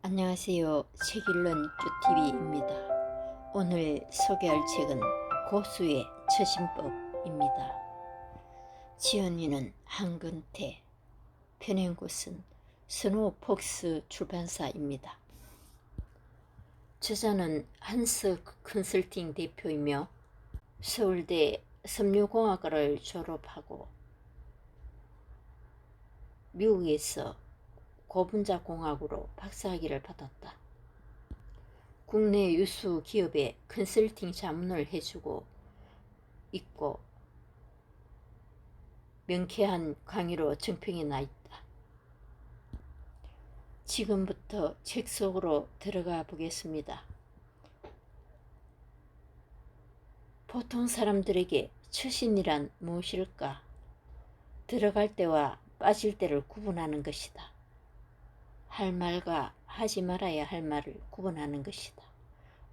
안녕하세요. 책 읽는 쭈TV입니다. 오늘 소개할 책은 고수의 처신법입니다. 지언인은 한근태, 편행곳은 스노우폭스 출판사입니다. 저자는 한스 컨설팅 대표이며 서울대 섬유공학과를 졸업하고 미국에서 고분자공학으로 박사학위를 받았다. 국내 유수 기업에 컨설팅 자문을 해주고 있고 명쾌한 강의로 정평이 나 있다. 지금부터 책 속으로 들어가 보겠습니다. 보통 사람들에게 처신이란 무엇일까? 들어갈 때와 빠질 때를 구분하는 것이다. 할 말과 하지 말아야 할 말을 구분하는 것이다.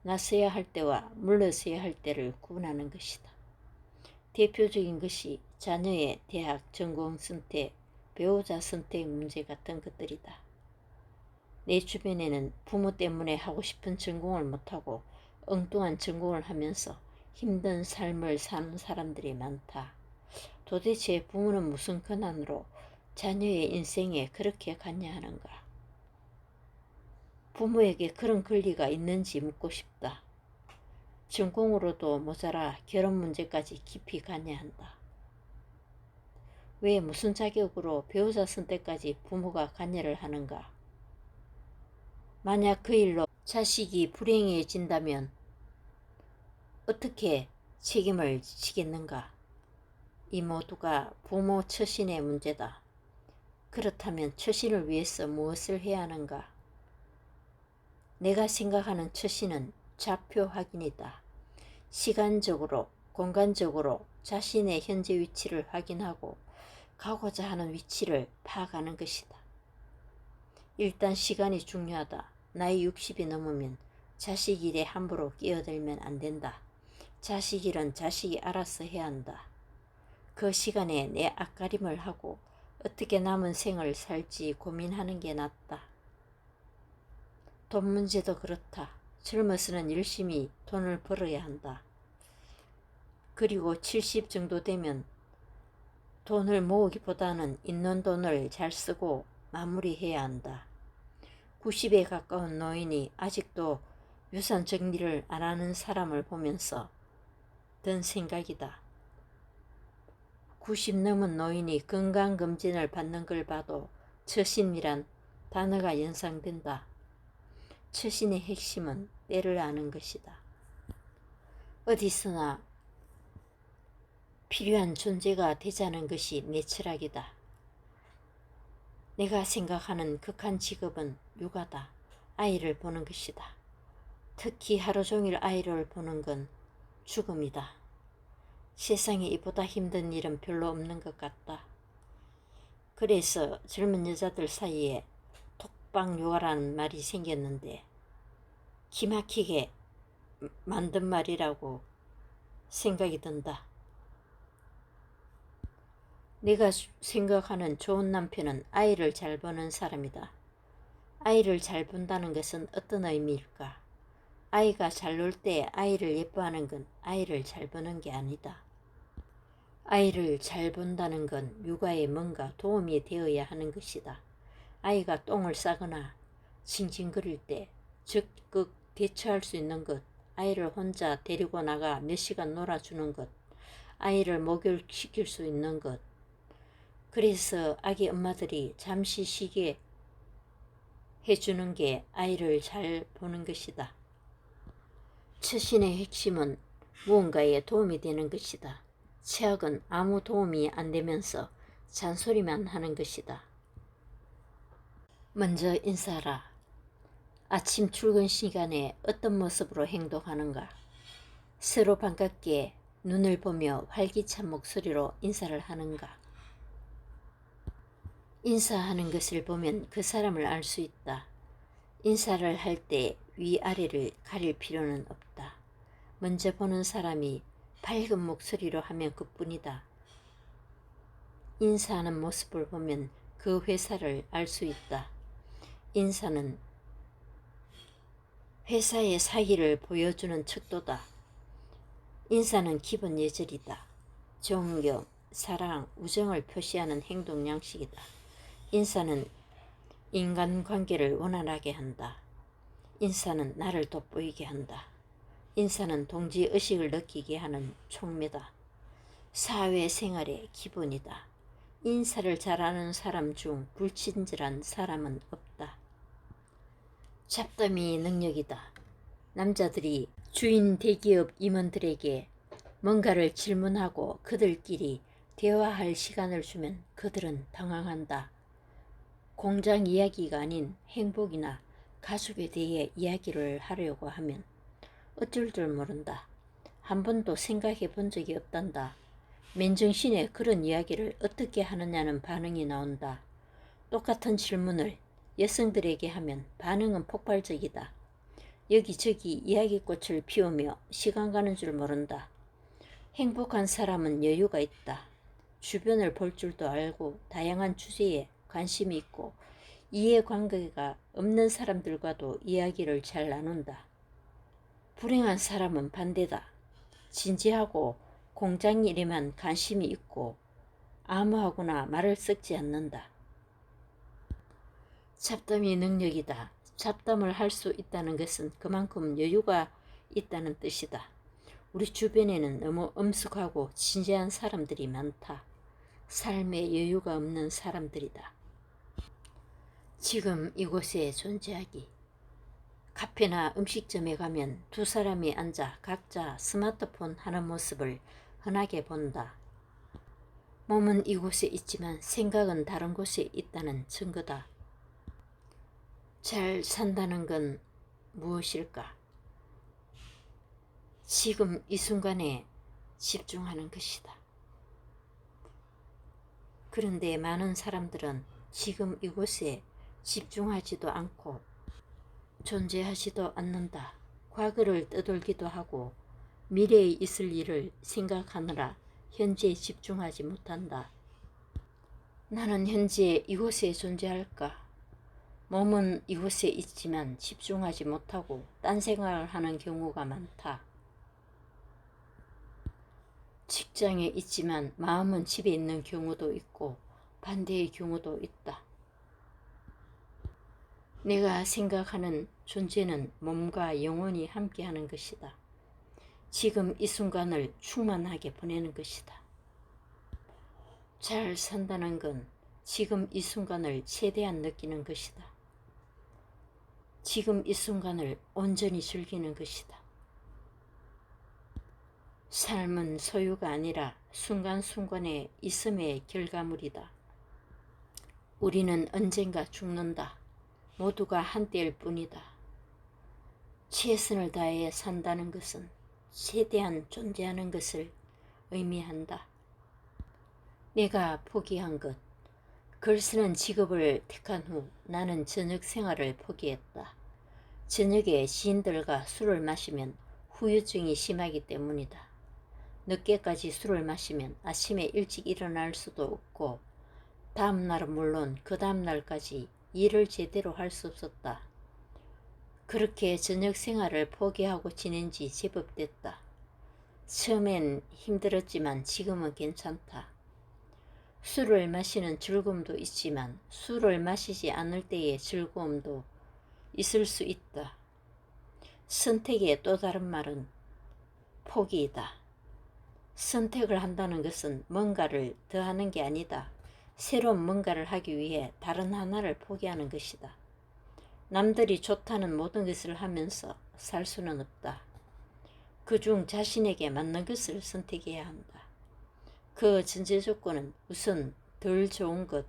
나서야 할 때와 물러서야 할 때를 구분하는 것이다. 대표적인 것이 자녀의 대학 전공 선택, 배우자 선택 문제 같은 것들이다. 내 주변에는 부모 때문에 하고 싶은 전공을 못하고 엉뚱한 전공을 하면서 힘든 삶을 사는 사람들이 많다. 도대체 부모는 무슨 권한으로 자녀의 인생에 그렇게 관여하는가? 부모에게 그런 권리가 있는지 묻고 싶다. 전공으로도 모자라 결혼 문제까지 깊이 관여한다. 왜 무슨 자격으로 배우자 선택까지 부모가 관여를 하는가? 만약 그 일로 자식이 불행해진다면 어떻게 책임을 지겠는가? 이 모두가 부모 처신의 문제다. 그렇다면 처신을 위해서 무엇을 해야 하는가? 내가 생각하는 처신은 좌표 확인이다. 시간적으로, 공간적으로 자신의 현재 위치를 확인하고 가고자 하는 위치를 파악하는 것이다. 일단 시간이 중요하다. 나이 60이 넘으면 자식 일에 함부로 끼어들면 안 된다. 자식 일은 자식이 알아서 해야 한다. 그 시간에 내 앞가림을 하고 어떻게 남은 생을 살지 고민하는 게 낫다. 돈 문제도 그렇다. 젊어서는 열심히 돈을 벌어야 한다. 그리고 70 정도 되면 돈을 모으기보다는 있는 돈을 잘 쓰고 마무리해야 한다. 90에 가까운 노인이 아직도 유산 정리를 안 하는 사람을 보면서 든 생각이다. 90 넘은 노인이 건강검진을 받는 걸 봐도 처신이란 단어가 연상된다. 처신의 핵심은 때를 아는 것이다. 어디서나 필요한 존재가 되자는 것이 내 철학이다. 내가 생각하는 극한 직업은 육아다. 아이를 보는 것이다. 특히 하루 종일 아이를 보는 건 죽음이다. 세상에 이보다 힘든 일은 별로 없는 것 같다. 그래서 젊은 여자들 사이에 톡방 육아라는 말이 생겼는데 기막히게 만든 말이라고 생각이 든다. 내가 생각하는 좋은 남편은 아이를 잘 보는 사람이다. 아이를 잘 본다는 것은 어떤 의미일까? 아이가 잘 놀 때 아이를 예뻐하는 건 아이를 잘 보는 게 아니다. 아이를 잘 본다는 건 육아에 뭔가 도움이 되어야 하는 것이다. 아이가 똥을 싸거나 징징거릴 때 적극 대처할 수 있는 것, 아이를 혼자 데리고 나가 몇 시간 놀아주는 것, 아이를 목욕시킬 수 있는 것. 그래서 아기 엄마들이 잠시 쉬게 해주는 게 아이를 잘 보는 것이다. 처신의 핵심은 무언가에 도움이 되는 것이다. 최악은 아무 도움이 안 되면서 잔소리만 하는 것이다. 먼저 인사하라. 아침 출근 시간에 어떤 모습으로 행동하는가? 서로 반갑게 눈을 보며 활기찬 목소리로 인사를 하는가? 인사하는 것을 보면 그 사람을 알 수 있다. 인사를 할 때 위아래를 가릴 필요는 없다. 먼저 보는 사람이 밝은 목소리로 하면 그뿐이다. 인사하는 모습을 보면 그 회사를 알 수 있다. 인사는 회사의 사기를 보여주는 척도다. 인사는 기본 예절이다. 존경, 사랑, 우정을 표시하는 행동 양식이다. 인사는 인간관계를 원활하게 한다. 인사는 나를 돋보이게 한다. 인사는 동지의식을 느끼게 하는 촉매다. 사회생활의 기본이다. 인사를 잘하는 사람 중 불친절한 사람은 없다. 잡담이 능력이다. 남자들이 주인 대기업 임원들에게 뭔가를 질문하고 그들끼리 대화할 시간을 주면 그들은 당황한다. 공장 이야기가 아닌 행복이나 가족에 대해 이야기를 하려고 하면 어쩔 줄 모른다. 한 번도 생각해 본 적이 없단다. 맨정신에 그런 이야기를 어떻게 하느냐는 반응이 나온다. 똑같은 질문을 여성들에게 하면 반응은 폭발적이다. 여기저기 이야기꽃을 피우며 시간 가는 줄 모른다. 행복한 사람은 여유가 있다. 주변을 볼 줄도 알고 다양한 주제에 관심이 있고 이해관계가 없는 사람들과도 이야기를 잘 나눈다. 불행한 사람은 반대다. 진지하고 공장 일에만 관심이 있고 아무하고나 말을 섞지 않는다. 잡담이 능력이다. 잡담을 할 수 있다는 것은 그만큼 여유가 있다는 뜻이다. 우리 주변에는 너무 엄숙하고 진지한 사람들이 많다. 삶에 여유가 없는 사람들이다. 지금 이곳에 존재하기. 카페나 음식점에 가면 두 사람이 앉아 각자 스마트폰 하는 모습을 흔하게 본다. 몸은 이곳에 있지만 생각은 다른 곳에 있다는 증거다. 잘 산다는 건 무엇일까? 지금 이 순간에 집중하는 것이다. 그런데 많은 사람들은 지금 이곳에 집중하지도 않고 존재하지도 않는다. 과거를 떠돌기도 하고 미래에 있을 일을 생각하느라 현재에 집중하지 못한다. 나는 현재 이곳에 존재할까? 몸은 이곳에 있지만 집중하지 못하고 딴 생각을 하는 경우가 많다. 직장에 있지만 마음은 집에 있는 경우도 있고 반대의 경우도 있다. 내가 생각하는 존재는 몸과 영혼이 함께하는 것이다. 지금 이 순간을 충만하게 보내는 것이다. 잘 산다는 건 지금 이 순간을 최대한 느끼는 것이다. 지금 이 순간을 온전히 즐기는 것이다. 삶은 소유가 아니라 순간순간의 있음의 결과물이다. 우리는 언젠가 죽는다. 모두가 한때일 뿐이다. 최선을 다해 산다는 것은 최대한 존재하는 것을 의미한다. 내가 포기한 것. 글 쓰는 직업을 택한 후 나는 저녁 생활을 포기했다. 저녁에 시인들과 술을 마시면 후유증이 심하기 때문이다. 늦게까지 술을 마시면 아침에 일찍 일어날 수도 없고 다음날은 물론 그 다음날까지 일을 제대로 할 수 없었다. 그렇게 저녁 생활을 포기하고 지낸 지 제법 됐다. 처음엔 힘들었지만 지금은 괜찮다. 술을 마시는 즐거움도 있지만 술을 마시지 않을 때의 즐거움도 있을 수 있다. 선택의 또 다른 말은 포기이다. 선택을 한다는 것은 뭔가를 더하는 게 아니다. 새로운 뭔가를 하기 위해 다른 하나를 포기하는 것이다. 남들이 좋다는 모든 것을 하면서 살 수는 없다. 그중 자신에게 맞는 것을 선택해야 한다. 그 전제 조건은 우선 덜 좋은 것,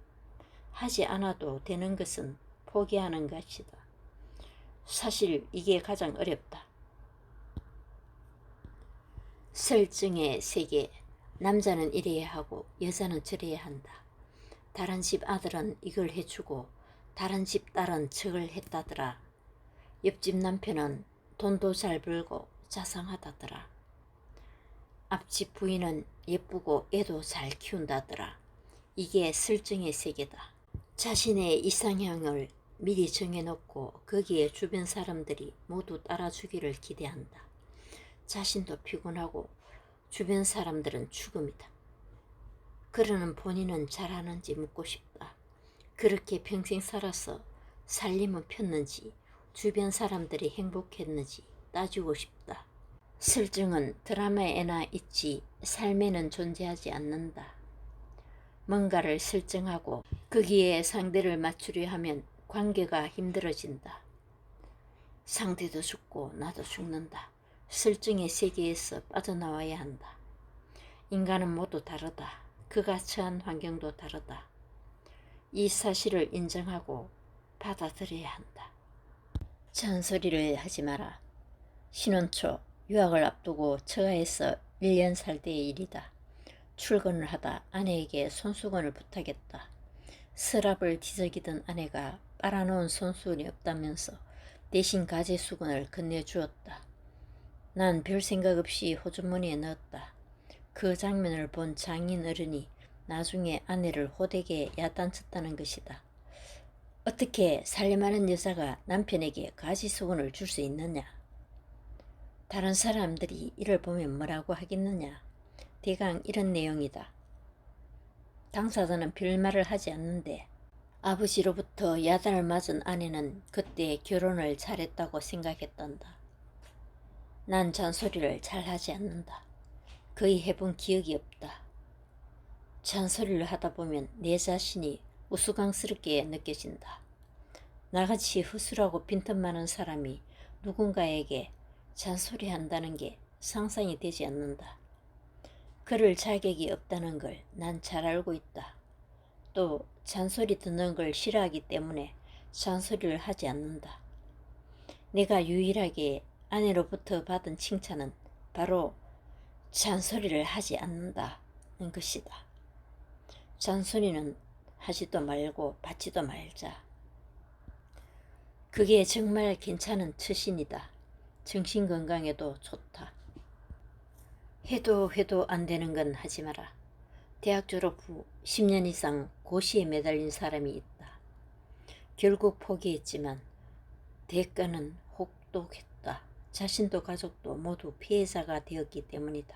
하지 않아도 되는 것은 포기하는 것이다. 사실 이게 가장 어렵다. 설정의 세계. 남자는 이래야 하고 여자는 저래야 한다. 다른 집 아들은 이걸 해주고 다른 집 딸은 저걸 했다더라. 옆집 남편은 돈도 잘 벌고 자상하다더라. 앞집 부인은 예쁘고 애도 잘 키운다더라. 이게 설정의 세계다. 자신의 이상향을 미리 정해놓고 거기에 주변 사람들이 모두 따라주기를 기대한다. 자신도 피곤하고 주변 사람들은 죽음이다. 그러는 본인은 잘하는지 묻고 싶다. 그렇게 평생 살아서 살림은 폈는지 주변 사람들이 행복했는지 따지고 싶다. 설정은 드라마에나 있지 삶에는 존재하지 않는다. 뭔가를 설정하고 거기에 상대를 맞추려 하면 관계가 힘들어진다. 상대도 죽고 나도 죽는다. 설정의 세계에서 빠져나와야 한다. 인간은 모두 다르다. 그가 처한 환경도 다르다. 이 사실을 인정하고 받아들여야 한다. 잔소리를 하지 마라. 신혼 초 유학을 앞두고 처가에서 1년 살 때의 일이다. 출근을 하다 아내에게 손수건을 부탁했다. 서랍을 뒤적이던 아내가 빨아놓은 손수건이 없다면서 대신 가재 수건을 건네주었다. 난 별 생각 없이 호주머니에 넣었다. 그 장면을 본 장인 어른이 나중에 아내를 호되게 야단쳤다는 것이다. 어떻게 살림하는 여자가 남편에게 가지 수건을 줄 수 있느냐? 다른 사람들이 이를 보면 뭐라고 하겠느냐? 대강 이런 내용이다. 당사자는 별말을 하지 않는데 아버지로부터 야단을 맞은 아내는 그때 결혼을 잘했다고 생각했단다. 난 잔소리를 잘하지 않는다. 거의 해본 기억이 없다. 잔소리를 하다 보면 내 자신이 우스꽝스럽게 느껴진다. 나같이 허술하고 빈틈 많은 사람이 누군가에게 잔소리한다는 게 상상이 되지 않는다. 그럴 자격이 없다는 걸 난 잘 알고 있다. 또 잔소리 듣는 걸 싫어하기 때문에 잔소리를 하지 않는다. 내가 유일하게 아내로부터 받은 칭찬은 바로 잔소리를 하지 않는다는 것이다. 잔소리는 하지도 말고 받지도 말자. 그게 정말 괜찮은 처신이다. 정신건강에도 좋다. 해도 안 되는 건 하지 마라. 대학 졸업 후 10년 이상 고시에 매달린 사람이 있다. 결국 포기했지만 대가는 혹독했다. 자신도 가족도 모두 피해자가 되었기 때문이다.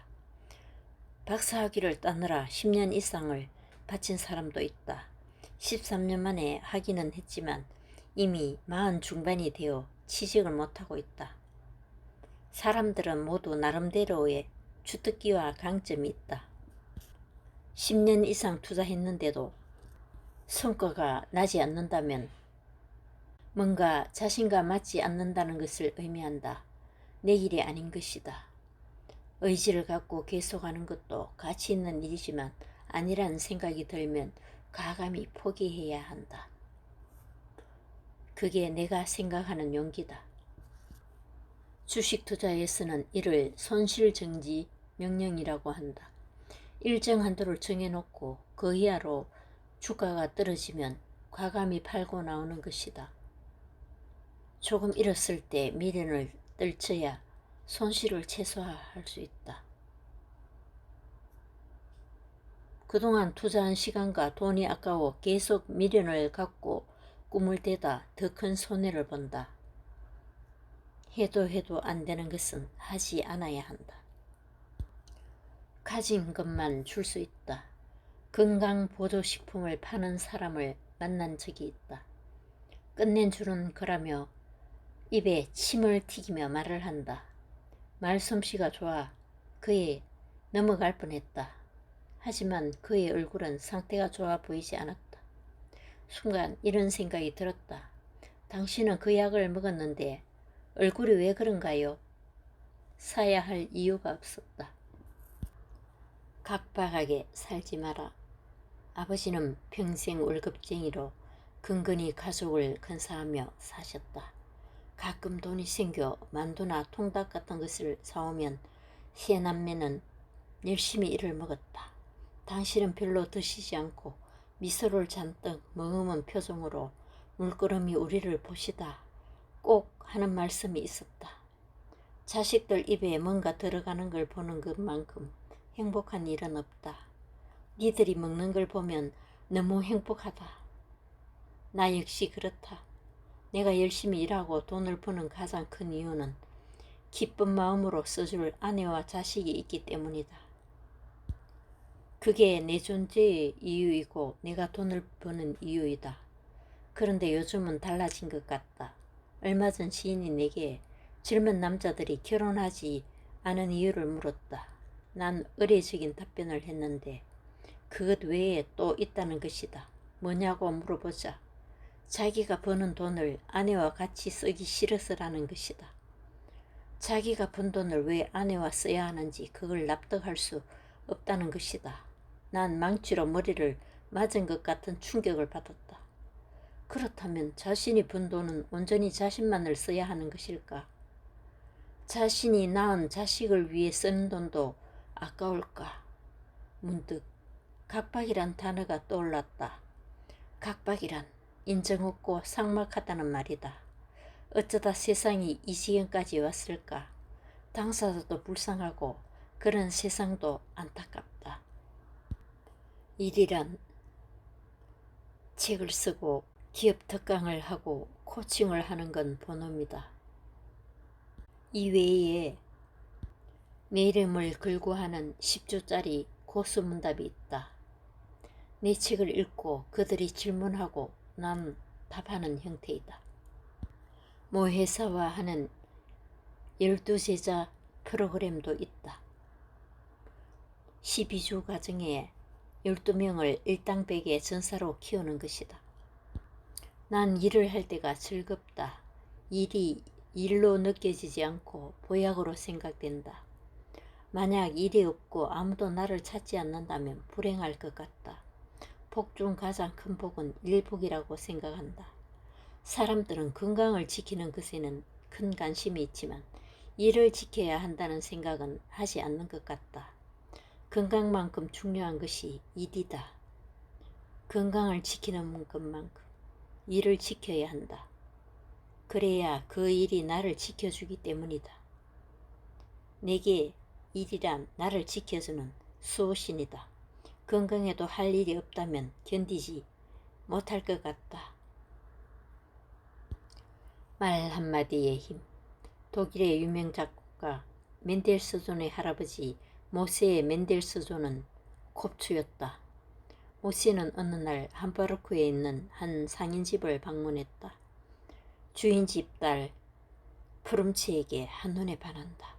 박사학위를 따느라 10년 이상을 바친 사람도 있다. 13년 만에 학위는 했지만 이미 40 중반이 되어 취직을 못하고 있다. 사람들은 모두 나름대로의 주특기와 강점이 있다. 10년 이상 투자했는데도 성과가 나지 않는다면 뭔가 자신과 맞지 않는다는 것을 의미한다. 내 일이 아닌 것이다. 의지를 갖고 계속하는 것도 가치 있는 일이지만 아니라는 생각이 들면 과감히 포기해야 한다. 그게 내가 생각하는 용기다. 주식 투자에서는 이를 손실정지 명령이라고 한다. 일정 한도를 정해놓고 그 이하로 주가가 떨어지면 과감히 팔고 나오는 것이다. 조금 잃었을 때 미련을 떨쳐야 손실을 최소화할 수 있다. 그동안 투자한 시간과 돈이 아까워 계속 미련을 갖고 꿈을 대다 더 큰 손해를 본다. 해도 안 되는 것은 하지 않아야 한다. 가진 것만 줄 수 있다. 건강보조식품을 파는 사람을 만난 적이 있다. 끝낸 줄은 거라며 입에 침을 튀기며 말을 한다. 말솜씨가 좋아 그에 넘어갈 뻔했다. 하지만 그의 얼굴은 상태가 좋아 보이지 않았다. 순간 이런 생각이 들었다. 당신은 그 약을 먹었는데 얼굴이 왜 그런가요? 사야 할 이유가 없었다. 각박하게 살지 마라. 아버지는 평생 월급쟁이로 근근히 가족을 건사하며 사셨다. 가끔 돈이 생겨 만두나 통닭 같은 것을 사오면 세 남매는 열심히 일을 먹었다. 당신은 별로 드시지 않고 미소를 잔뜩 머금은 표정으로 물끄러미 우리를 보시다 꼭 하는 말씀이 있었다. 자식들 입에 뭔가 들어가는 걸 보는 것만큼 행복한 일은 없다. 니들이 먹는 걸 보면 너무 행복하다. 나 역시 그렇다. 내가 열심히 일하고 돈을 버는 가장 큰 이유는 기쁜 마음으로 써줄 아내와 자식이 있기 때문이다. 그게 내 존재의 이유이고 내가 돈을 버는 이유이다. 그런데 요즘은 달라진 것 같다. 얼마 전 지인이 내게 젊은 남자들이 결혼하지 않은 이유를 물었다. 난 의례적인 답변을 했는데 그것 외에 또 있다는 것이다. 뭐냐고 물어보자 자기가 버는 돈을 아내와 같이 쓰기 싫어서라는 것이다. 자기가 번 돈을 왜 아내와 써야 하는지 그걸 납득할 수 없다는 것이다. 난 망치로 머리를 맞은 것 같은 충격을 받았다. 그렇다면 자신이 번 돈은 온전히 자신만을 써야 하는 것일까? 자신이 낳은 자식을 위해 쓰는 돈도 아까울까? 문득 각박이란 단어가 떠올랐다. 각박이란 인정 없고 삭막하다는 말이다. 어쩌다 세상이 이 지경까지 왔을까? 당사자도 불쌍하고 그런 세상도 안타깝다. 일이란 책을 쓰고 기업 특강을 하고 코칭을 하는 건 본업이다. 이 외에 내 이름을 걸고 하는 10조짜리 고수문답이 있다. 내 책을 읽고 그들이 질문하고 난 답하는 형태이다. 모 회사와 하는 12제자 프로그램도 있다. 12주 가정에 12명을 일당백의 전사로 키우는 것이다. 난 일을 할 때가 즐겁다. 일이 일로 느껴지지 않고 보약으로 생각된다. 만약 일이 없고 아무도 나를 찾지 않는다면 불행할 것 같다. 복 중 가장 큰 복은 일복이라고 생각한다. 사람들은 건강을 지키는 것에는 큰 관심이 있지만 일을 지켜야 한다는 생각은 하지 않는 것 같다. 건강만큼 중요한 것이 일이다. 건강을 지키는 것만큼 일을 지켜야 한다. 그래야 그 일이 나를 지켜주기 때문이다. 내게 일이란 나를 지켜주는 수호신이다. 건강해도 할 일이 없다면 견디지 못할 것 같다. 말 한마디의 힘. 독일의 유명 작곡가 멘델스존의 할아버지 모세 멘델스존은 곱추였다. 모세는 어느 날 함부르크에 있는 한 상인집을 방문했다. 주인집 딸 프룸치에게 한눈에 반한다.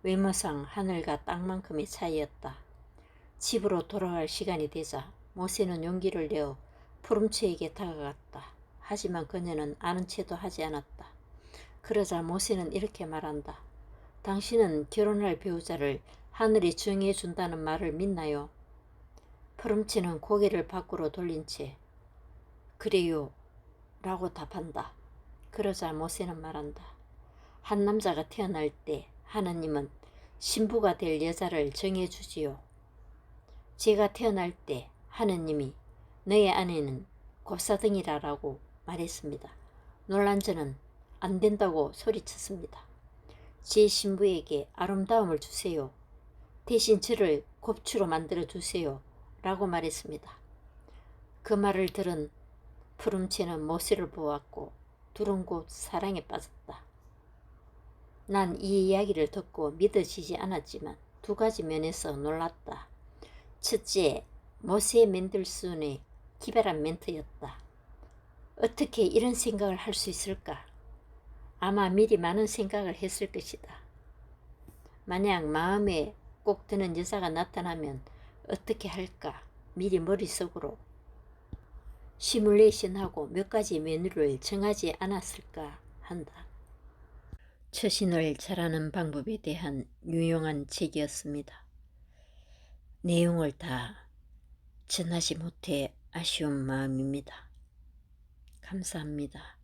외모상 하늘과 땅만큼의 차이였다. 집으로 돌아갈 시간이 되자 모세는 용기를 내어 프룸치에게 다가갔다. 하지만 그녀는 아는 체도 하지 않았다. 그러자 모세는 이렇게 말한다. 당신은 결혼할 배우자를 하늘이 정해준다는 말을 믿나요? 프룸치는 고개를 밖으로 돌린 채 그래요 라고 답한다. 그러자 모세는 말한다. 한 남자가 태어날 때 하나님은 신부가 될 여자를 정해주지요. 제가 태어날 때 하느님이 너의 아내는 곱사등이라고 말했습니다. 놀란 저는 안 된다고 소리쳤습니다. 제 신부에게 아름다움을 주세요. 대신 저를 곱추로 만들어 주세요. 라고 말했습니다. 그 말을 들은 푸름치는 모세를 보았고 둘은 곧 사랑에 빠졌다. 난 이 이야기를 듣고 믿어지지 않았지만 두 가지 면에서 놀랐다. 첫째, 모세 멘델스존의 기발한 멘트였다. 어떻게 이런 생각을 할 수 있을까? 아마 미리 많은 생각을 했을 것이다. 만약 마음에 꼭 드는 여자가 나타나면 어떻게 할까? 미리 머릿속으로 시뮬레이션하고 몇 가지 메뉴를 정하지 않았을까 한다. 처신을 잘하는 방법에 대한 유용한 책이었습니다. 내용을 다 전하지 못해 아쉬운 마음입니다. 감사합니다.